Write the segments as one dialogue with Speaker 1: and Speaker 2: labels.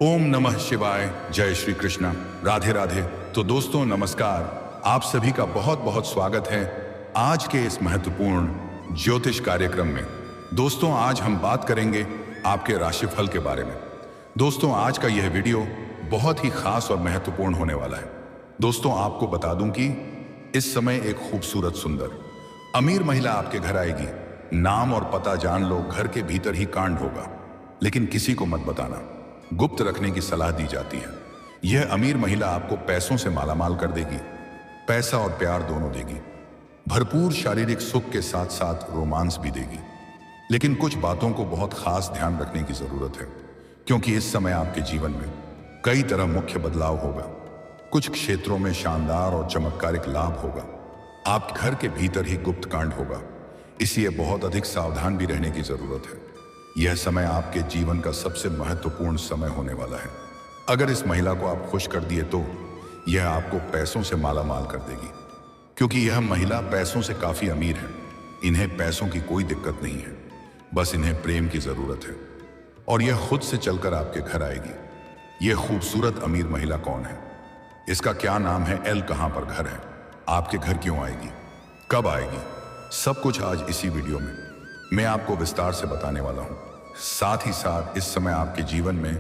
Speaker 1: ओम नमः शिवाय। जय श्री कृष्णा। राधे राधे। तो दोस्तों नमस्कार। आप सभी का बहुत बहुत स्वागत है आज के इस महत्वपूर्ण ज्योतिष कार्यक्रम में। दोस्तों आज हम बात करेंगे आपके राशिफल के बारे में। दोस्तों आज का यह वीडियो बहुत ही खास और महत्वपूर्ण होने वाला है। दोस्तों आपको बता दूं कि इस समय एक खूबसूरत सुंदर अमीर महिला आपके घर आएगी। नाम और पता जान लो, घर के भीतर ही कांड होगा, लेकिन किसी को मत बताना, गुप्त रखने की सलाह दी जाती है। यह अमीर महिला आपको पैसों से मालामाल कर देगी, पैसा और प्यार दोनों देगी, भरपूर शारीरिक सुख के साथ साथ रोमांस भी देगी। लेकिन कुछ बातों को बहुत खास ध्यान रखने की जरूरत है, क्योंकि इस समय आपके जीवन में कई तरह मुख्य बदलाव होगा। कुछ क्षेत्रों में शानदार और चमत्कारिक लाभ होगा। आप घर के भीतर ही गुप्त कांड होगा, इसलिए बहुत अधिक सावधान भी रहने की जरूरत है। यह समय आपके जीवन का सबसे महत्वपूर्ण समय होने वाला है। अगर इस महिला को आप खुश कर दिए तो यह आपको पैसों से मालामाल कर देगी, क्योंकि यह महिला पैसों से काफी अमीर है। इन्हें पैसों की कोई दिक्कत नहीं है, बस इन्हें प्रेम की जरूरत है, और यह खुद से चलकर आपके घर आएगी। यह खूबसूरत अमीर महिला कौन है, इसका क्या नाम है, एल कहां पर घर है, आपके घर क्यों आएगी, कब आएगी, सब कुछ आज इसी वीडियो में मैं आपको विस्तार से बताने वाला हूं। साथ ही साथ इस समय आपके जीवन में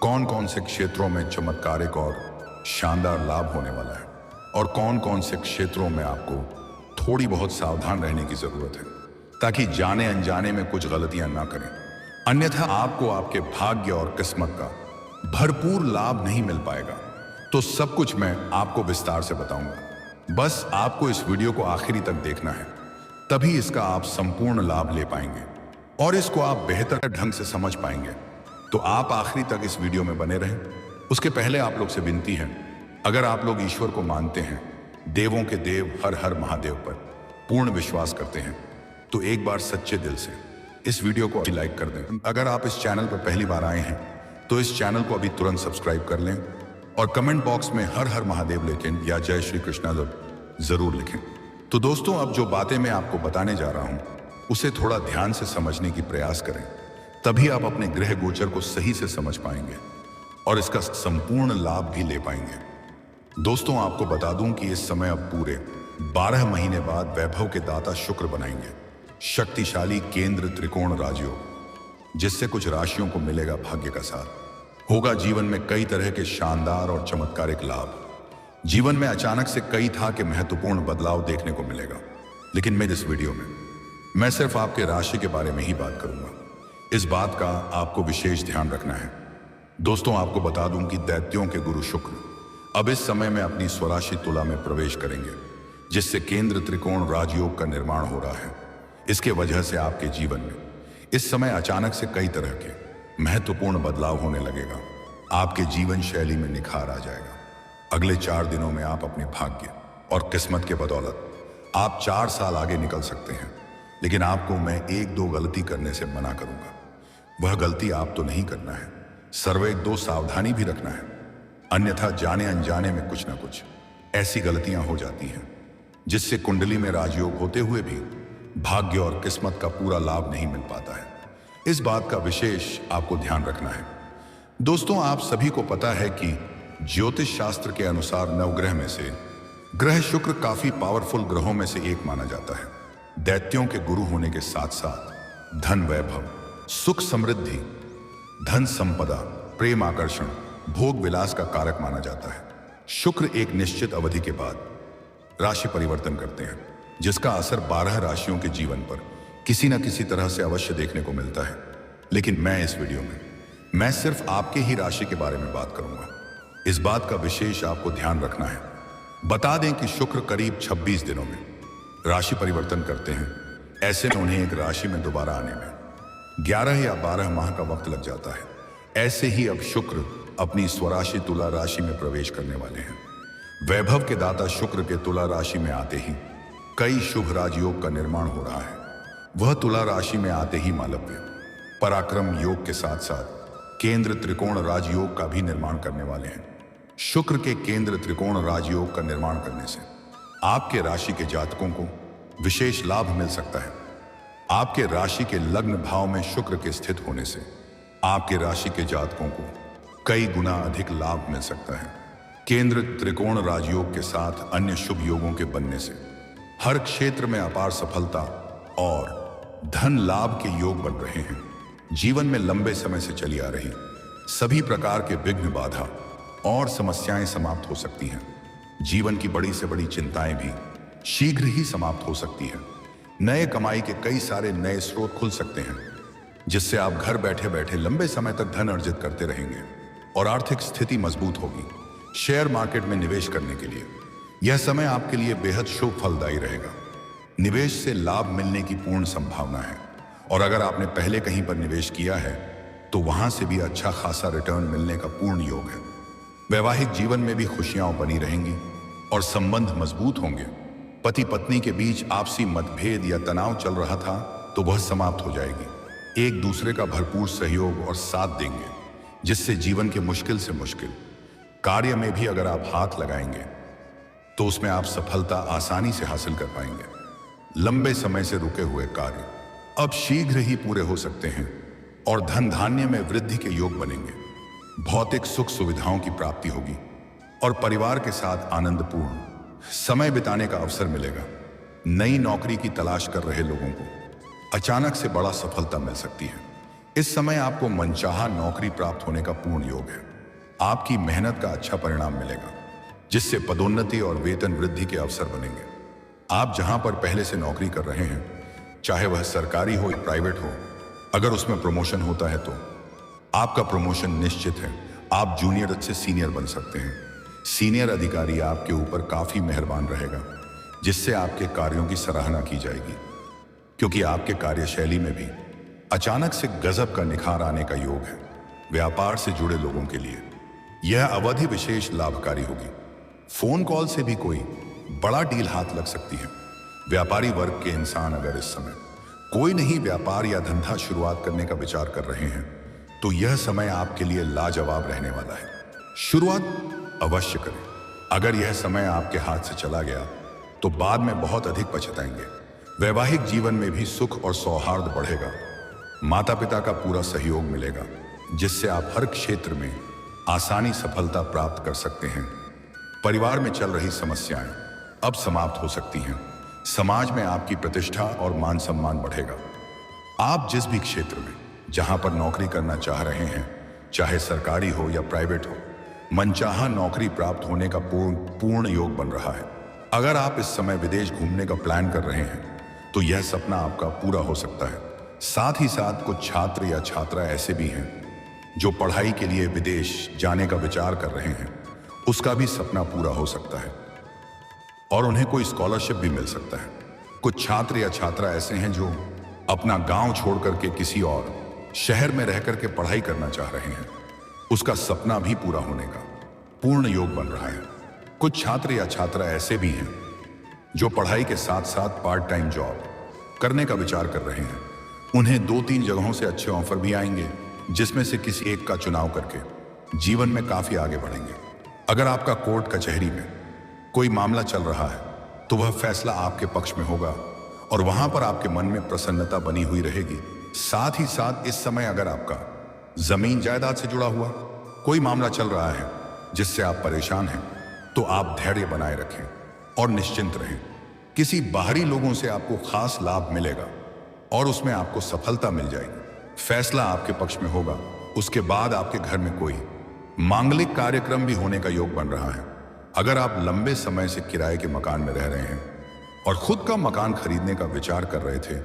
Speaker 1: कौन कौन से क्षेत्रों में चमत्कारिक और शानदार लाभ होने वाला है, और कौन कौन से क्षेत्रों में आपको थोड़ी बहुत सावधान रहने की जरूरत है, ताकि जाने अनजाने में कुछ गलतियां ना करें, अन्यथा आपको आपके भाग्य और किस्मत का भरपूर लाभ नहीं मिल पाएगा। तो सब कुछ मैं आपको विस्तार से बताऊंगा, बस आपको इस वीडियो को आखिरी तक देखना है, तभी इसका आप संपूर्ण लाभ ले पाएंगे और इसको आप बेहतर ढंग से समझ पाएंगे। तो आप आखिरी तक इस वीडियो में बने रहें। उसके पहले आप लोग से विनती है, अगर आप लोग ईश्वर को मानते हैं, देवों के देव हर हर महादेव पर पूर्ण विश्वास करते हैं, तो एक बार सच्चे दिल से इस वीडियो को लाइक कर दें। अगर आप इस चैनल पर पहली बार आए हैं तो इस चैनल को अभी तुरंत सब्सक्राइब कर लें, और कमेंट बॉक्स में हर हर महादेव लिखें या जय श्री कृष्णा जरूर लिखें। तो दोस्तों अब जो बातें मैं आपको बताने जा रहा हूं उसे थोड़ा ध्यान से समझने की प्रयास करें, तभी आप अपने ग्रह गोचर को सही से समझ पाएंगे और इसका संपूर्ण लाभ भी ले पाएंगे। दोस्तों आपको बता दूं कि इस समय अब पूरे 12 महीने बाद वैभव के दाता शुक्र बनाएंगे शक्तिशाली केंद्र त्रिकोण राजयोग, जिससे कुछ राशियों को मिलेगा भाग्य का साथ। होगा जीवन में कई तरह के शानदार और चमत्कारिक लाभ। जीवन में अचानक से कई था कि महत्वपूर्ण बदलाव देखने को मिलेगा, लेकिन मैं इस वीडियो में मैं सिर्फ आपके राशि के बारे में ही बात करूंगा। इस बात का आपको विशेष ध्यान रखना है। दोस्तों आपको बता दूं कि दैत्यों के गुरु शुक्र अब इस समय में अपनी स्वराशि तुला में प्रवेश करेंगे, जिससे केंद्र त्रिकोण राजयोग का निर्माण हो रहा है। इसके वजह से आपके जीवन में इस समय अचानक से कई तरह के महत्वपूर्ण बदलाव होने लगेगा। आपके जीवन शैली में निखार आ जाएगा। अगले 4 दिनों में आप अपने भाग्य और किस्मत के बदौलत आप 4 साल आगे निकल सकते हैं, लेकिन आपको मैं 1-2 गलती करने से मना करूंगा। वह गलती आप तो नहीं करना है, सर्वे 1-2 सावधानी भी रखना है, अन्यथा जाने अनजाने में कुछ ना कुछ ऐसी गलतियां हो जाती हैं जिससे कुंडली में राजयोग होते हुए भी भाग्य और किस्मत का पूरा लाभ नहीं मिल पाता है। इस बात का विशेष आपको ध्यान रखना है। दोस्तों आप सभी को पता है कि ज्योतिष शास्त्र के अनुसार नवग्रह में से ग्रह शुक्र काफी पावरफुल ग्रहों में से एक माना जाता है। दैत्यों के गुरु होने के साथ साथ धन वैभव, सुख समृद्धि, धन संपदा, प्रेम आकर्षण, भोग विलास का कारक माना जाता है। शुक्र एक निश्चित अवधि के बाद राशि परिवर्तन करते हैं, जिसका असर 12 राशियों के जीवन पर किसी न किसी तरह से अवश्य देखने को मिलता है। लेकिन मैं इस वीडियो में मैं सिर्फ आपके ही राशि के बारे में बात करूंगा। इस बात का विशेष आपको ध्यान रखना है। बता दें कि शुक्र करीब 26 दिनों में राशि परिवर्तन करते हैं। ऐसे में उन्हें एक राशि में दोबारा आने में 11 या 12 माह का वक्त लग जाता है। ऐसे ही अब शुक्र अपनी स्वराशि तुला राशि में प्रवेश करने वाले हैं। वैभव के दाता शुक्र के तुला राशि में आते ही कई शुभ राजयोग का निर्माण हो रहा है। वह तुला राशि में आते ही मालव्य पराक्रम योग के साथ साथ केंद्र त्रिकोण राजयोग का भी निर्माण करने वाले हैं। शुक्र के केंद्र त्रिकोण राजयोग का निर्माण करने से आपके राशि के जातकों को विशेष लाभ मिल सकता है। आपके राशि के लग्न भाव में शुक्र के स्थित होने से आपके राशि के जातकों को कई गुना अधिक लाभ मिल सकता है। केंद्र त्रिकोण राजयोग के साथ अन्य शुभ योगों के बनने से हर क्षेत्र में अपार सफलता और धन लाभ के योग बन रहे हैं। जीवन में लंबे समय से चली आ रही सभी प्रकार के विघ्न, बाधा और समस्याएं समाप्त हो सकती हैं। जीवन की बड़ी से बड़ी चिंताएं भी शीघ्र ही समाप्त हो सकती हैं। नए कमाई के कई सारे नए स्रोत खुल सकते हैं, जिससे आप घर बैठे बैठे लंबे समय तक धन अर्जित करते रहेंगे और आर्थिक स्थिति मजबूत होगी। शेयर मार्केट में निवेश करने के लिए यह समय आपके लिए बेहद शुभ फलदायी रहेगा। निवेश से लाभ मिलने की पूर्ण संभावना है और अगर आपने पहले कहीं पर निवेश किया है तो वहां से भी अच्छा खासा रिटर्न मिलने का पूर्ण योग है। वैवाहिक जीवन में भी खुशियां बनी रहेंगी और संबंध मजबूत होंगे। पति पत्नी के बीच आपसी मतभेद या तनाव चल रहा था तो वह समाप्त हो जाएगी। एक दूसरे का भरपूर सहयोग और साथ देंगे, जिससे जीवन के मुश्किल से मुश्किल कार्य में भी अगर आप हाथ लगाएंगे तो उसमें आप सफलता आसानी से हासिल कर पाएंगे। लंबे समय से रुके हुए कार्य अब शीघ्र ही पूरे हो सकते हैं और धन धान्य में वृद्धि के योग बनेंगे। भौतिक सुख सुविधाओं की प्राप्ति होगी और परिवार के साथ आनंदपूर्ण समय बिताने का अवसर मिलेगा। नई नौकरी की तलाश कर रहे लोगों को अचानक से बड़ा सफलता मिल सकती है। इस समय आपको मनचाहा नौकरी प्राप्त होने का पूर्ण योग है। आपकी मेहनत का अच्छा परिणाम मिलेगा, जिससे पदोन्नति और वेतन वृद्धि के अवसर बनेंगे। आप जहां पर पहले से नौकरी कर रहे हैं, चाहे वह सरकारी हो या प्राइवेट हो, अगर उसमें प्रमोशन होता है तो आपका प्रमोशन निश्चित है। आप जूनियर से सीनियर बन सकते हैं। सीनियर अधिकारी आपके ऊपर काफी मेहरबान रहेगा, जिससे आपके कार्यों की सराहना की जाएगी, क्योंकि आपके कार्यशैली में भी अचानक से गजब का निखार आने का योग है। व्यापार से जुड़े लोगों के लिए यह अवधि विशेष लाभकारी होगी। फोन कॉल से भी कोई बड़ा डील हाथ लग सकती है। व्यापारी वर्ग के इंसान अगर इस समय कोई नहीं व्यापार या धंधा शुरुआत करने का विचार कर रहे हैं तो यह समय आपके लिए लाजवाब रहने वाला है। शुरुआत अवश्य करें। अगर यह समय आपके हाथ से चला गया तो बाद में बहुत अधिक पछताएंगे। वैवाहिक जीवन में भी सुख और सौहार्द बढ़ेगा। माता पिता का पूरा सहयोग मिलेगा, जिससे आप हर क्षेत्र में आसानी सफलता प्राप्त कर सकते हैं। परिवार में चल रही समस्याएं अब समाप्त हो सकती हैं। समाज में आपकी प्रतिष्ठा और मान सम्मान बढ़ेगा। आप जिस भी क्षेत्र में जहां पर नौकरी करना चाह रहे हैं, चाहे सरकारी हो या प्राइवेट हो, मनचाहा नौकरी प्राप्त होने का पूर्ण योग बन रहा है। अगर आप इस समय विदेश घूमने का प्लान कर रहे हैं तो यह सपना आपका पूरा हो सकता है। साथ ही साथ कुछ छात्र या छात्रा ऐसे भी हैं जो पढ़ाई के लिए विदेश जाने का विचार कर रहे हैं, उसका भी सपना पूरा हो सकता है और उन्हें कोई स्कॉलरशिप भी मिल सकता है। कुछ छात्र या छात्रा ऐसे हैं जो अपना गांव छोड़ करके किसी और शहर में रह करके पढ़ाई करना चाह रहे हैं, उसका सपना भी पूरा होने का पूर्ण योग बन रहा है। कुछ छात्र या छात्रा ऐसे भी हैं जो पढ़ाई के साथ साथ पार्ट टाइम जॉब करने का विचार कर रहे हैं। उन्हें 2-3 जगहों से अच्छे ऑफर भी आएंगे, जिसमें से किसी एक का चुनाव करके जीवन में काफी आगे बढ़ेंगे। अगर आपका कोर्ट कचहरी में कोई मामला चल रहा है तो वह फैसला आपके पक्ष में होगा और वहां पर आपके मन में प्रसन्नता बनी हुई रहेगी। साथ ही साथ इस समय अगर आपका जमीन जायदाद से जुड़ा हुआ कोई मामला चल रहा है जिससे आप परेशान हैं, तो आप धैर्य बनाए रखें और निश्चिंत रहें। किसी बाहरी लोगों से आपको खास लाभ मिलेगा और उसमें आपको सफलता मिल जाएगी। फैसला आपके पक्ष में होगा। उसके बाद आपके घर में कोई मांगलिक कार्यक्रम भी होने का योग बन रहा है। अगर आप लंबे समय से किराए के मकान में रह रहे हैं और खुद का मकान खरीदने का विचार कर रहे थे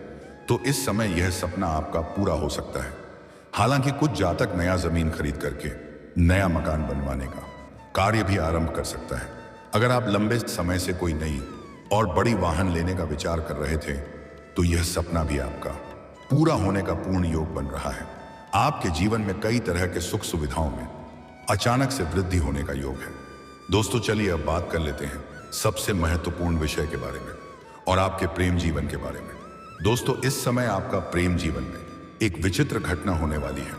Speaker 1: तो इस समय यह सपना आपका पूरा हो सकता है। हालांकि कुछ जातक नया जमीन खरीद करके नया मकान बनवाने का कार्य भी आरंभ कर सकता है। अगर आप लंबे समय से कोई नई और बड़ी वाहन लेने का विचार कर रहे थे तो यह सपना भी आपका पूरा होने का पूर्ण योग बन रहा है। आपके जीवन में कई तरह के सुख सुविधाओं में अचानक से वृद्धि होने का योग है। दोस्तों, चलिए अब बात कर लेते हैं सबसे महत्वपूर्ण विषय के बारे में और आपके प्रेम जीवन के बारे में। दोस्तों, इस समय आपका प्रेम जीवन में एक विचित्र घटना होने वाली है।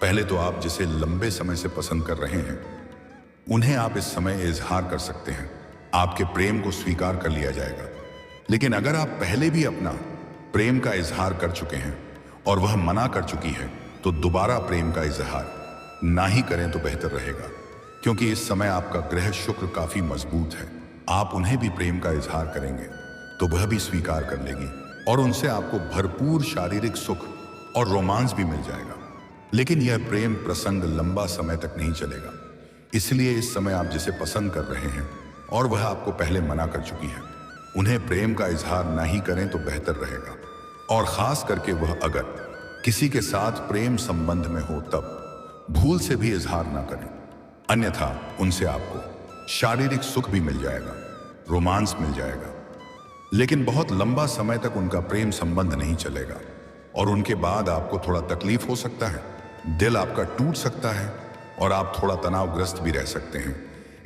Speaker 1: पहले तो आप जिसे लंबे समय से पसंद कर रहे हैं उन्हें आप इस समय इजहार कर सकते हैं। आपके प्रेम को स्वीकार कर लिया जाएगा। लेकिन अगर आप पहले भी अपना प्रेम का इजहार कर चुके हैं और वह मना कर चुकी है तो दोबारा प्रेम का इजहार ना ही करें तो बेहतर रहेगा, क्योंकि इस समय आपका ग्रह शुक्र काफी मजबूत है। आप उन्हें भी प्रेम का इजहार करेंगे तो वह भी स्वीकार कर लेगी और उनसे आपको भरपूर शारीरिक सुख और रोमांस भी मिल जाएगा। लेकिन यह प्रेम प्रसंग लंबा समय तक नहीं चलेगा, इसलिए इस समय आप जिसे पसंद कर रहे हैं और वह आपको पहले मना कर चुकी है, उन्हें प्रेम का इजहार ना ही करें तो बेहतर रहेगा। और खास करके वह अगर किसी के साथ प्रेम संबंध में हो तब भूल से भी इजहार ना करें, अन्यथा उनसे आपको शारीरिक सुख भी मिल जाएगा, रोमांस मिल जाएगा, लेकिन बहुत लंबा समय तक उनका प्रेम संबंध नहीं चलेगा और उनके बाद आपको थोड़ा तकलीफ हो सकता है, दिल आपका टूट सकता है और आप थोड़ा तनावग्रस्त भी रह सकते हैं।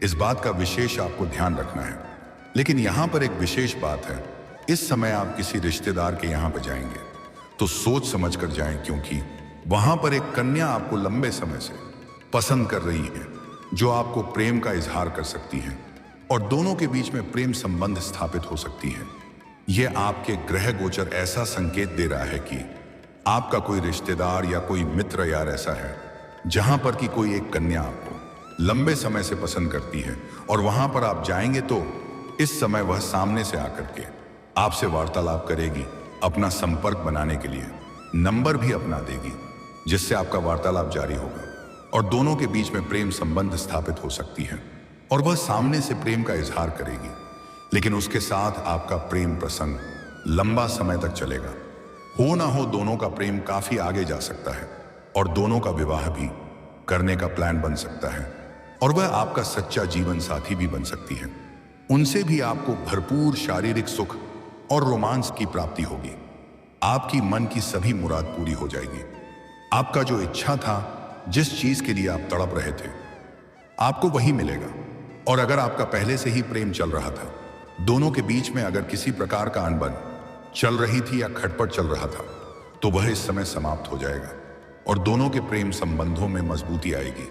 Speaker 1: इस बात का विशेष आपको ध्यान रखना है। लेकिन यहां पर एक विशेष बात है, इस समय आप किसी रिश्तेदार के यहां पर जाएंगे तो सोच समझ कर जाएं, क्योंकि वहां पर एक कन्या आपको लंबे समय से पसंद कर रही है जो आपको प्रेम का इजहार कर सकती है और दोनों के बीच में प्रेम संबंध स्थापित हो सकती है। यह आपके ग्रह गोचर ऐसा संकेत दे रहा है कि आपका कोई रिश्तेदार या कोई मित्र यार ऐसा है जहां पर कि कोई एक कन्या आपको लंबे समय से पसंद करती है और वहां पर आप जाएंगे तो इस समय वह सामने से आकर के आपसे वार्तालाप करेगी, अपना संपर्क बनाने के लिए नंबर भी अपना देगी, जिससे आपका वार्तालाप जारी होगा और दोनों के बीच में प्रेम संबंध स्थापित हो सकती है और वह सामने से प्रेम का इजहार करेगी। लेकिन उसके साथ आपका प्रेम प्रसंग लंबा समय तक चलेगा। हो ना हो, दोनों का प्रेम काफी आगे जा सकता है और दोनों का विवाह भी करने का प्लान बन सकता है और वह आपका सच्चा जीवन साथी भी बन सकती है। उनसे भी आपको भरपूर शारीरिक सुख और रोमांस की प्राप्ति होगी। आपकी मन की सभी मुराद पूरी हो जाएगी। आपका जो इच्छा था, जिस चीज के लिए आप तड़प रहे थे, आपको वही मिलेगा। और अगर आपका पहले से ही प्रेम चल रहा था, दोनों के बीच में अगर किसी प्रकार का अनबन चल रही थी या खटपट चल रहा था, तो वह इस समय समाप्त हो जाएगा और दोनों के प्रेम संबंधों में मजबूती आएगी।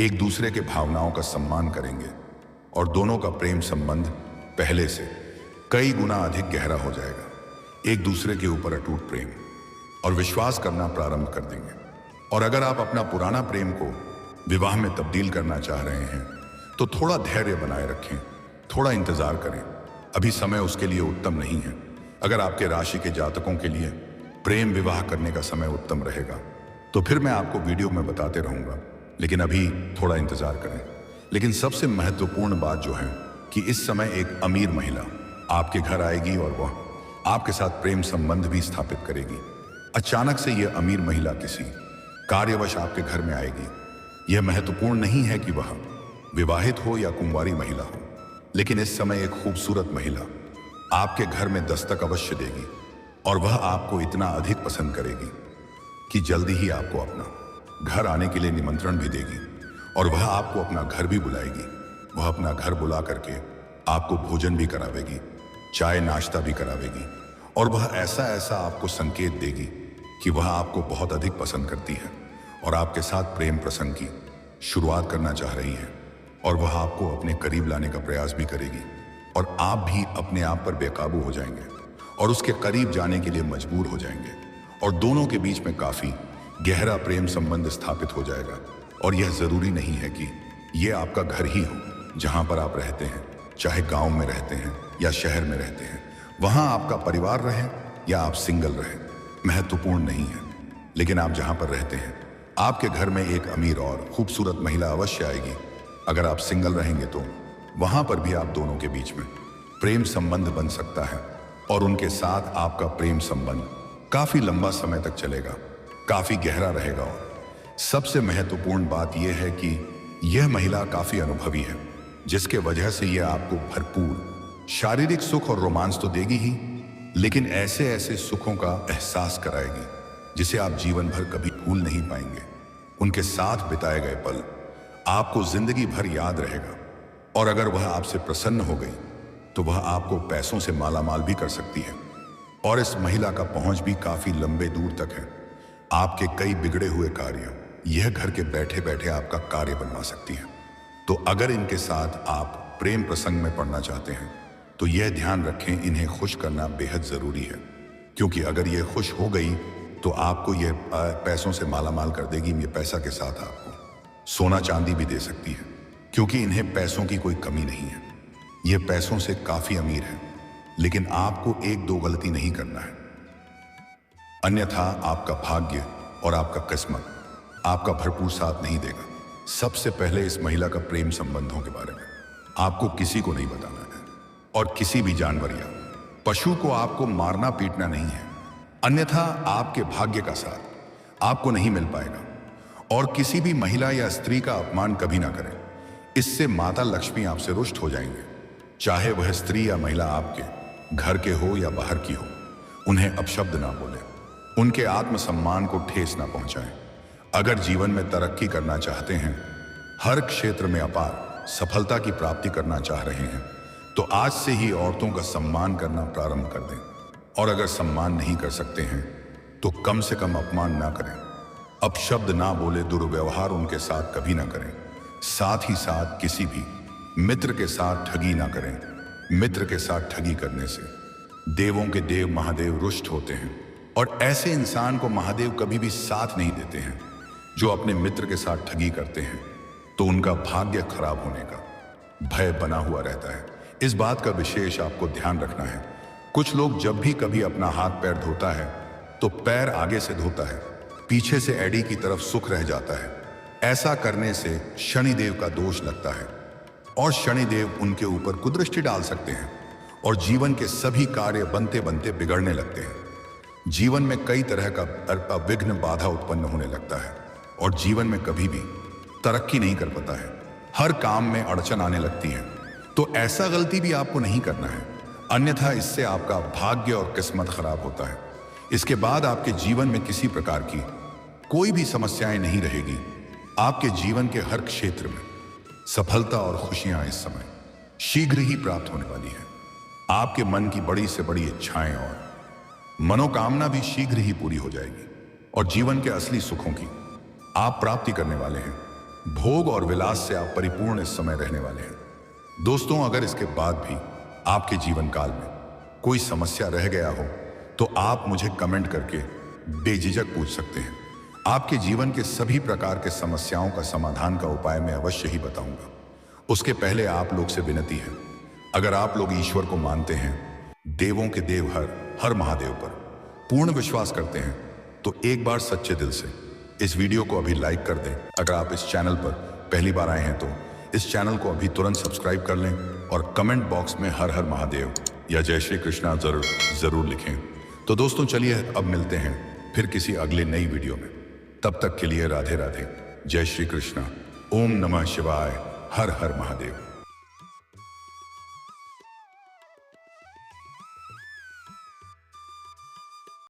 Speaker 1: एक दूसरे के भावनाओं का सम्मान करेंगे और दोनों का प्रेम संबंध पहले से कई गुना अधिक गहरा हो जाएगा। एक दूसरे के ऊपर अटूट प्रेम और विश्वास करना प्रारंभ कर देंगे। और अगर आप अपना पुराना प्रेम को विवाह में तब्दील करना चाह रहे हैं तो थोड़ा धैर्य बनाए रखें, थोड़ा इंतजार करें। अभी समय उसके लिए उत्तम नहीं है। अगर आपके राशि के जातकों के लिए प्रेम विवाह करने का समय उत्तम रहेगा तो फिर मैं आपको वीडियो में बताते रहूंगा, लेकिन अभी थोड़ा इंतजार करें। लेकिन सबसे महत्वपूर्ण बात जो है कि इस समय एक अमीर महिला आपके घर आएगी और वह आपके साथ प्रेम संबंध भी स्थापित करेगी। अचानक से यह अमीर महिला किसी कार्यवश आपके घर में आएगी। यह महत्वपूर्ण नहीं है कि वह विवाहित हो या कुंवारी महिला हो, लेकिन इस समय एक खूबसूरत महिला आपके घर में दस्तक अवश्य देगी और वह आपको इतना अधिक पसंद करेगी कि जल्दी ही आपको अपना घर आने के लिए निमंत्रण भी देगी और वह आपको अपना घर भी बुलाएगी। वह अपना घर बुला करके आपको भोजन भी करावेगी, चाय नाश्ता भी करावेगी और वह ऐसा ऐसा आपको संकेत देगी कि वह आपको बहुत अधिक पसंद करती है और आपके साथ प्रेम प्रसंग की शुरुआत करना चाह रही है और वह आपको अपने करीब लाने का प्रयास भी करेगी और आप भी अपने आप पर बेकाबू हो जाएंगे और उसके करीब जाने के लिए मजबूर हो जाएंगे और दोनों के बीच में काफी गहरा प्रेम संबंध स्थापित हो जाएगा। और यह जरूरी नहीं है कि यह आपका घर ही हो जहां पर आप रहते हैं, चाहे गांव में रहते हैं या शहर में रहते हैं, वहां आपका परिवार रहे या आप सिंगल रहे, महत्वपूर्ण नहीं है। लेकिन आप जहां पर रहते हैं, आपके घर में एक अमीर और खूबसूरत महिला अवश्य आएगी। अगर आप सिंगल रहेंगे तो वहां पर भी आप दोनों के बीच में प्रेम संबंध बन सकता है और उनके साथ आपका प्रेम संबंध काफी लंबा समय तक चलेगा, काफी गहरा रहेगा। और सबसे महत्वपूर्ण बात यह है कि यह महिला काफी अनुभवी है, जिसके वजह से यह आपको भरपूर शारीरिक सुख और रोमांस तो देगी ही, लेकिन ऐसे ऐसे सुखों का एहसास कराएगी जिसे आप जीवन भर कभी भूल नहीं पाएंगे। उनके साथ बिताए गए पल आपको जिंदगी भर याद रहेगा और अगर वह आपसे प्रसन्न हो गई तो वह आपको पैसों से मालामाल भी कर सकती है। और इस महिला का पहुंच भी काफी लंबे दूर तक है। आपके कई बिगड़े हुए कार्य यह घर के बैठे बैठे आपका कार्य बनवा सकती है। तो अगर इनके साथ आप प्रेम प्रसंग में पड़ना चाहते हैं तो यह ध्यान रखें, इन्हें खुश करना बेहद जरूरी है, क्योंकि अगर यह खुश हो गई तो आपको यह पैसों से मालामाल कर देगी। ये पैसा के साथ आपको सोना चांदी भी दे सकती है, क्योंकि इन्हें पैसों की कोई कमी नहीं है। ये पैसों से काफी अमीर है, लेकिन आपको एक दो गलती नहीं करना है, अन्यथा आपका भाग्य और आपका किस्मत आपका भरपूर साथ नहीं देगा। सबसे पहले इस महिला का प्रेम संबंधों के बारे में आपको किसी को नहीं बताना है, और किसी भी जानवर या पशु को आपको मारना पीटना नहीं है, अन्यथा आपके भाग्य का साथ आपको नहीं मिल पाएगा। और किसी भी महिला या स्त्री का अपमान कभी ना करें, इससे माता लक्ष्मी आपसे रुष्ट हो जाएंगे। चाहे वह स्त्री या महिला आपके घर के हो या बाहर की हो, उन्हें अपशब्द ना बोले, उनके आत्मसम्मान को ठेस ना पहुंचाएं। अगर जीवन में तरक्की करना चाहते हैं, हर क्षेत्र में अपार सफलता की प्राप्ति करना चाह रहे हैं, तो आज से ही औरतों का सम्मान करना प्रारंभ कर दें। और अगर सम्मान नहीं कर सकते हैं तो कम से कम अपमान ना करें, अपशब्द ना बोले, दुर्व्यवहार उनके साथ कभी ना करें। साथ ही साथ किसी भी मित्र के साथ ठगी ना करें। मित्र के साथ ठगी करने से देवों के देव महादेव रुष्ट होते हैं, और ऐसे इंसान को महादेव कभी भी साथ नहीं देते हैं। जो अपने मित्र के साथ ठगी करते हैं तो उनका भाग्य खराब होने का भय बना हुआ रहता है। इस बात का विशेष आपको ध्यान रखना है। कुछ लोग जब भी कभी अपना हाथ पैर धोता है तो पैर आगे से धोता है, पीछे से एड़ी की तरफ सुख रह जाता है। ऐसा करने से शनिदेव का दोष लगता है, और शनिदेव उनके ऊपर कुदृष्टि डाल सकते हैं, और जीवन के सभी कार्य बनते बनते बिगड़ने लगते हैं। जीवन में कई तरह का विघ्न बाधा उत्पन्न होने लगता है, और जीवन में कभी भी तरक्की नहीं कर पाता है। हर काम में अड़चन आने लगती है। तो ऐसा गलती भी आपको नहीं करना है, अन्यथा इससे आपका भाग्य और किस्मत खराब होता है। इसके बाद आपके जीवन में किसी प्रकार की कोई भी समस्याएं नहीं रहेगी। आपके जीवन के हर क्षेत्र में सफलता और खुशियां इस समय शीघ्र ही प्राप्त होने वाली है। आपके मन की बड़ी से बड़ी इच्छाएं और मनोकामना भी शीघ्र ही पूरी हो जाएगी, और जीवन के असली सुखों की आप प्राप्ति करने वाले हैं। भोग और विलास से आप परिपूर्ण इस समय रहने वाले हैं। दोस्तों, अगर इसके बाद भी आपके जीवन काल में कोई समस्या रह गया हो तो आप मुझे कमेंट करके बेझिझक पूछ सकते हैं। आपके जीवन के सभी प्रकार के समस्याओं का समाधान का उपाय मैं अवश्य ही बताऊंगा। उसके पहले आप लोग से विनती है, अगर आप लोग ईश्वर को मानते हैं, देवों के देव हर महादेव पर पूर्ण विश्वास करते हैं, तो एक बार सच्चे दिल से इस वीडियो को अभी लाइक कर दें। अगर आप इस चैनल पर पहली बार आए हैं तो इस चैनल को अभी तुरंत सब्सक्राइब कर लें, और कमेंट बॉक्स में हर हर महादेव या जय श्री कृष्णा जरूर लिखें। तो दोस्तों, चलिए अब मिलते हैं फिर किसी अगले नई वीडियो में। तब तक के लिए राधे राधे, जय श्री कृष्णा, ओम नमः शिवाय, हर हर महादेव।